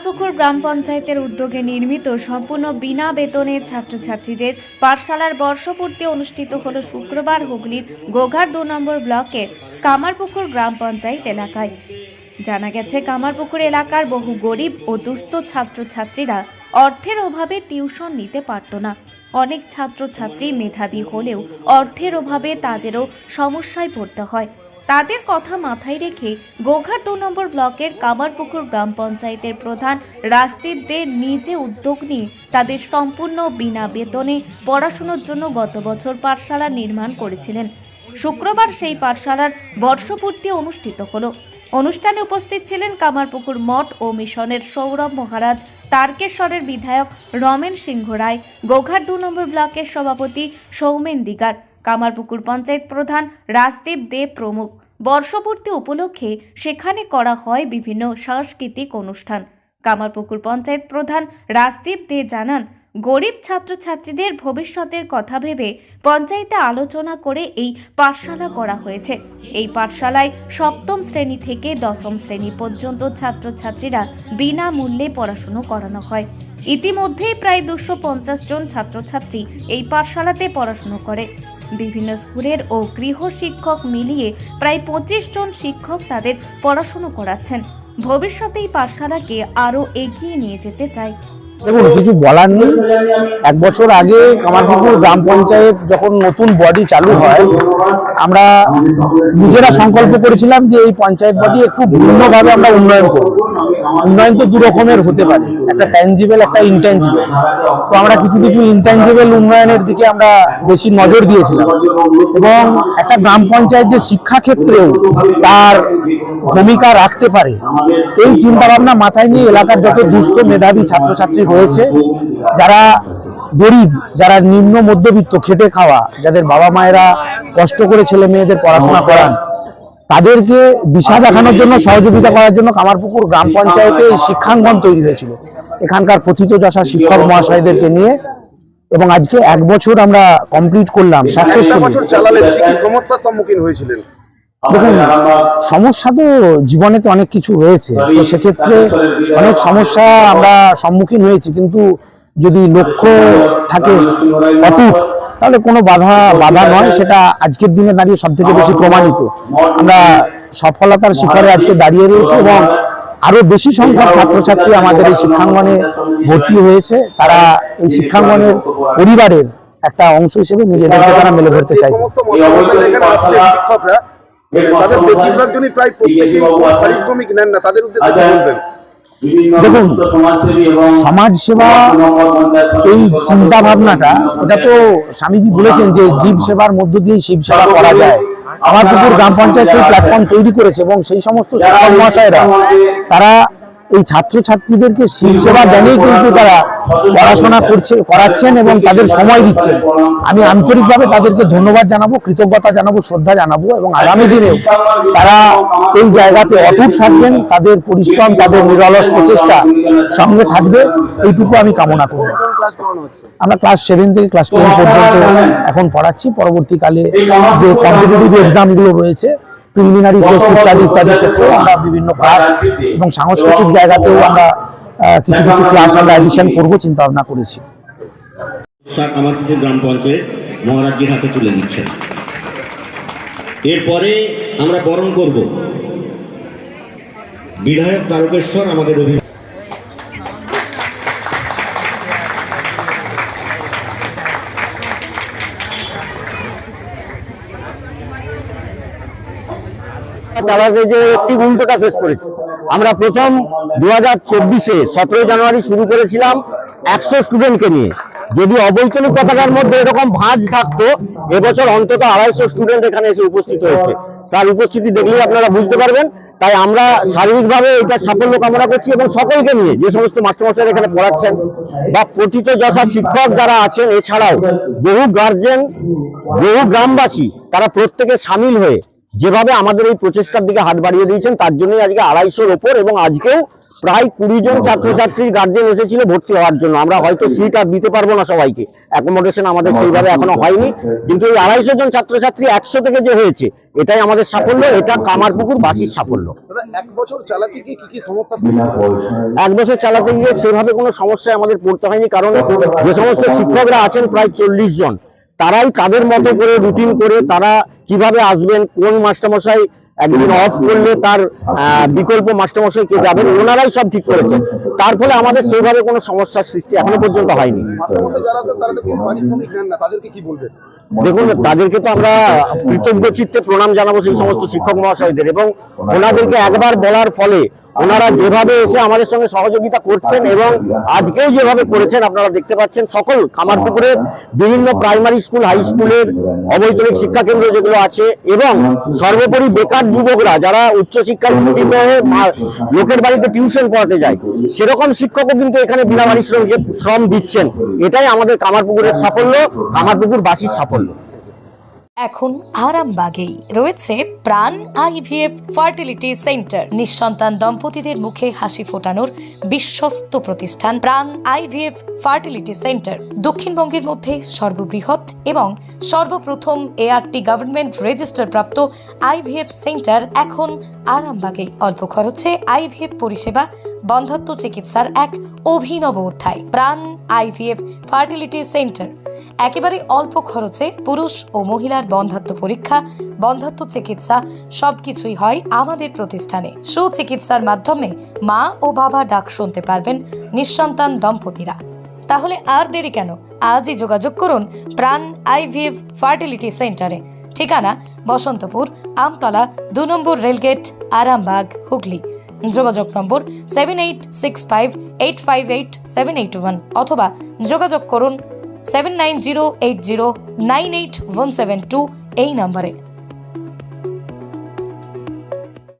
কামারপুকুর গ্রাম পঞ্চায়েতের উদ্যোগে নির্মিত সম্পূর্ণ বিনা বেতনের ছাত্রছাত্রীদের পাঠশালার বর্ষপূর্তি অনুষ্ঠিত হল শুক্রবার হুগলির গোঘাট 2 নম্বর ব্লকের কামারপুকুর গ্রাম পঞ্চায়েত এলাকায়। জানা গেছে, কামারপুকুর এলাকার বহু গরিব ও দুস্থ ছাত্রছাত্রীরা অর্থের অভাবে টিউশন নিতে পারত না। অনেক ছাত্রছাত্রী মেধাবী হলেও অর্থের অভাবে তাদেরও সমস্যায় পড়তে হয়। তাদের কথা মাথায় রেখে গোঘাট 2 নম্বর ব্লকের কামারপুকুর গ্রাম পঞ্চায়েতের প্রধান রাজদীপ দে নিজে উদ্যোগ নিয়ে তাদের সম্পূর্ণ বিনা বেতনে পড়াশোনার জন্য গত বছর পাঠশালা নির্মাণ করেছিলেন। শুক্রবার সেই পাঠশালার বর্ষপূর্তি অনুষ্ঠিত হলো। অনুষ্ঠানে উপস্থিত ছিলেন কামারপুকুর মঠ ও মিশনের সৌরভ মহারাজ, তারকেশ্বরের বিধায়ক রমেন সিংহ রায়, গোঘাট 2 নম্বর ব্লকের সভাপতি সৌমেন দিগার, কামারপুকুর পঞ্চায়েত প্রধান রাজদীপ দে প্রমুখ। বর্ষপূর্তি উপলক্ষে সেখানে করা হয় বিভিন্ন সাংস্কৃতিক অনুষ্ঠান। কামারপুকুর পঞ্চায়েত প্রধান রাজদীপ দে জানান, গরিব ছাত্রছাত্রীদের ভবিষ্যতের কথা ভেবে পঞ্চায়েতে আলোচনা করে এই পাঠশালা করা হয়েছে। এই পাঠশালায় সপ্তম শ্রেণী থেকে দশম শ্রেণী পর্যন্ত ছাত্রছাত্রীরা বিনামূল্যে পড়াশুনো করানো হয়। ইতিমধ্যেই প্রায় 250 জন ছাত্রছাত্রী এই পাঠশালাতে পড়াশুনো করে। বিভিন্ন স্কুলের ও গৃহ শিক্ষক মিলিয়ে প্রায় 25 জন শিক্ষক তাদের পড়াশুনো করাচ্ছেন। ভবিষ্যতে এই পাঠশালাকে আরও এগিয়ে নিয়ে যেতে চায়। দেখুন, কিছু বলার নেই। 1 বছর আগে কামারপুকুর গ্রাম পঞ্চায়েত যখন নতুন বডি চালু হয়, আমরা নিজেরা সংকল্প করেছিলাম যে এই পঞ্চায়েত বডি একটু ভিন্নভাবে আমরা উন্নয়ন করব। উন্নয়ন তো দু রকমের হতে পারে, একটা ট্যানজিবল, একটা ইনট্যানজিবল। তো আমরা কিছু ইনট্যানজিবল উন্নয়নের দিকে আমরা বেশি নজর দিয়েছিলাম এবং একটা গ্রাম পঞ্চায়েত যে শিক্ষা ক্ষেত্রেও তার ভূমিকা রাখতে পারে, এই চিন্তা ভাবনা মাথায় নিয়ে এলাকার যত দুস্থ মেধাবী ছাত্রছাত্রী হয়েছে, যারা গরিব, যারা নিম্ন মধ্যবিত্ত, খেটে খাওয়া, যাদের বাবা মায়েরা কষ্ট করে ছেলে মেয়েদের পড়াশোনা করান, তাদেরকে দিশা দেখানোর জন্য, সহযোগিতা করার জন্য কামারপুকুর গ্রাম পঞ্চায়েতে এই শিক্ষাঙ্গন তৈরি হয়েছিল এখানকার প্রথিতযশা শিক্ষক মহাশয়দেরকে নিয়ে। এবং আজকে 1 বছর আমরা কমপ্লিট করলাম সাকসেসফুলি। সমস্যার সম্মুখীন হয়েছিলেন? দেখুন, সমস্যা তো জীবনে তো অনেক কিছু রয়েছে, তো সেক্ষেত্রে অনেক সমস্যা আমরা সম্মুখীন হয়েছি, কিন্তু যদি লক্ষ্য থাকে অটুট, তাহলে কোনো বাধা নয়। সেটা আজকের দিনে দাঁড়িয়ে সব থেকে বেশি প্রমাণিত। আমরা সফলতার শিখরে আজকে দাঁড়িয়ে রয়েছি এবং আরো বেশি সংখ্যক ছাত্রছাত্রী আমাদের এই শিক্ষাঙ্গনে ভর্তি হয়েছে। তারা এই শিক্ষাঙ্গনের পরিবারের একটা অংশ হিসেবে নিজেদেরকে তারা মেলে ধরতে চাইছে। তাদের বেশিরভাগ জনই প্রায় প্রত্যেকেই পারিশ্রমিক নেন না, তাদের উদ্দেশ্যে বলবেন? দেখুন, সমাজ সেবা এই চিন্তা ভাবনাটা, এটা তো স্বামীজি বলেছেন যে জীব সেবার মধ্য দিয়ে শিব সেবা করা যায়। কামারপুকুর গ্রাম পঞ্চায়েত সেই প্ল্যাটফর্ম তৈরি করেছে এবং সেই সমস্ত শিক্ষক মহাশয়রা তারা এই ছাত্রছাত্রীদেরকে শিব সেবা দানেই কিন্তু তারা পড়াশোনা করাচ্ছেন এবং তাদের সময় দিচ্ছেন। আমি আন্তরিকভাবে তাদেরকে ধন্যবাদ জানাবো, কৃতজ্ঞতা জানাবো, শ্রদ্ধা জানাবো এবং আগামী দিনেও তারা এই জায়গাতে অটুট থাকবেন, তাদের পরিশ্রম, তাদের নিরলস প্রচেষ্টা সঙ্গে থাকবে, এইটুকু আমি কামনা করব। আমরা ক্লাস 7 থেকে ক্লাস 10 পর্যন্ত এখন পড়াচ্ছি। পরবর্তীকালে যে কম্পিটিটিভ এক্সামগুলো রয়েছে, প্রিলিমিনারি টেস্ট ইত্যাদি ক্ষেত্রে আমরা বিভিন্ন ক্লাস এবং সাংস্কৃতিক জায়গাতেও আমরা কিছু ক্লাস আমরা অ্যাডিশন করবো চিন্তা ভাবনা করেছি। কামারপুকুর গ্রাম পঞ্চায়েত মহারাজজির হাতে তুলে দিচ্ছেন। এরপরে আমরা বরণ করব বিধায়ক তারকেশ্বর, আমাদের যে একটি উল্টোটা শেষ করেছি। আমরা প্রথম 2024-এ 17 জানুয়ারি শুরু করেছিলাম 100 স্টুডেন্টকে নিয়ে। যদি অবৈতনিক পতাকার মধ্যে এরকম ভাঁজ থাকতো, এবছর অন্তত 250 স্টুডেন্ট এখানে এসে উপস্থিত হয়েছে। তার উপস্থিতি দেখলেই আপনারা বুঝতে পারবেন। তাই আমরা শারীরিকভাবে এটা সাফল্য কামনা করছি এবং সকলকে নিয়ে, যে সমস্ত মাস্টারমশাইরা এখানে পড়াচ্ছেন বা প্রথিতযশা শিক্ষক যারা আছেন, এছাড়াও বহু গার্জেন, বহু গ্রামবাসী, তারা প্রত্যেকে সামিল হয়ে যেভাবে আমাদের এই প্রচেষ্টার দিকে হাত বাড়িয়ে দিয়েছেন, তার জন্যই আজকে 250-র ওপর এবং আজকেও প্রায় 20 জন ছাত্রছাত্রীর গার্জেন এসেছিল ভর্তি হওয়ার জন্য। আমরা হয়তো সিট আর দিতে পারবো না সবাইকে, অ্যাকোমোডেশন আমাদের সেইভাবে এখনো হয়নি, কিন্তু এই 250 জন ছাত্রছাত্রী 100 থেকে যে হয়েছে এটাই আমাদের সাফল্য, এটা কামারপুকুর বাসীর সাফল্য। দাদা, 1 বছর চালাতে গিয়ে কি কি সমস্যার সৃষ্টি হয়েছে? 1 বছর চালাতে গিয়ে সেভাবে কোনো সমস্যায় আমাদের পড়তে হয়নি, কারণ যে সমস্ত শিক্ষকরা আছেন প্রায় 40 জন, তারাই তাদের মতো করে রুটিন করে তারা কিভাবে আসবেন, কোন মাস্টারমশাই একদিন অফ করলে তার বিকল্প মাস্টারমশাই কে যাবেন, ওনারাই সব ঠিক করেছেন। তার ফলে আমাদের সেইভাবে কোনো সমস্যার সৃষ্টি এখনো পর্যন্ত হয়নি। মাস্টারমশাই যারা আছেন তারা তো কিছু পারিশ্রমিক নেন না, তাদেরকে কি বলবেন? দেখুন, তাদেরকে তো আমরা কৃতজ্ঞ চিত্তে প্রণাম জানাবো সেই সমস্ত শিক্ষক মহাশয়দের, এবং ওনাদেরকে একবার বলার ফলে ওনারা যেভাবে এসে আমাদের সঙ্গে সহযোগিতা করছেন এবং আজকেও যেভাবে করেছেন আপনারা দেখতে পাচ্ছেন। সকল কামারপুকুরের বিভিন্ন প্রাইমারি স্কুল, হাই স্কুলের অবৈতনিক শিক্ষা কেন্দ্র যেগুলো আছে, এবং সর্বোপরি বেকার যুবকরা যারা উচ্চশিক্ষায় শিক্ষিত হয়ে লোকের বাড়িতে টিউশন পড়াতে যায়, সেরকম শিক্ষকও কিন্তু এখানে বিনা পারিশ্রমিকে শ্রম দিচ্ছেন। এটাই আমাদের কামারপুকুরের সাফল্য, কামারপুকুর বাসীর সাফল্য। এখন আরামবাগেই রয়েছে প্রাণ আইভিএফ ফার্টিলিটি সেন্টার। নিঃসন্তান দম্পতিদের মুখে হাসি ফোটানোর বিশ্বস্ত প্রতিষ্ঠান প্রাণ আইভিএফ ফার্টিলিটি সেন্টার দক্ষিণবঙ্গের মধ্যে সর্ববৃহৎ এবং সর্বপ্রথম এআরটি গভর্নমেন্ট রেজিস্টার প্রাপ্ত আইভিএফ সেন্টার এখন আরামবাগেই। অল্প খরচে আইভিএফ পরিষেবা, বন্ধ্যাত্ব চিকিৎসার এক অভিনব অধ্যায়। প্রাণ আইভিএফ ফার্টিলিটি সেন্টার একেবারে অল্প খরচে পুরুষ ও মহিলার বন্ধ্যাত্ব পরীক্ষা, বন্ধ্যাত্ব চিকিৎসা সবকিছুই হয় আমাদের প্রতিষ্ঠানে। সুচিকিৎসার মাধ্যমে মা ও বাবা ডাক শুনতে পারবেন নিঃসন্তান দম্পতিরা। তাহলে আর দেরি কেন, আজই যোগাযোগ করুন প্রাণ আইভিএফ ফার্টিলিটি সেন্টারে। ঠিকানা বসন্তপুর, আমতলা, 2 নম্বর রেলগেট, আরামবাগ, হুগলি। যোগাযোগ নম্বর 7865858781 অথবা যোগাযোগ করুন 7908098172 এই নম্বরে।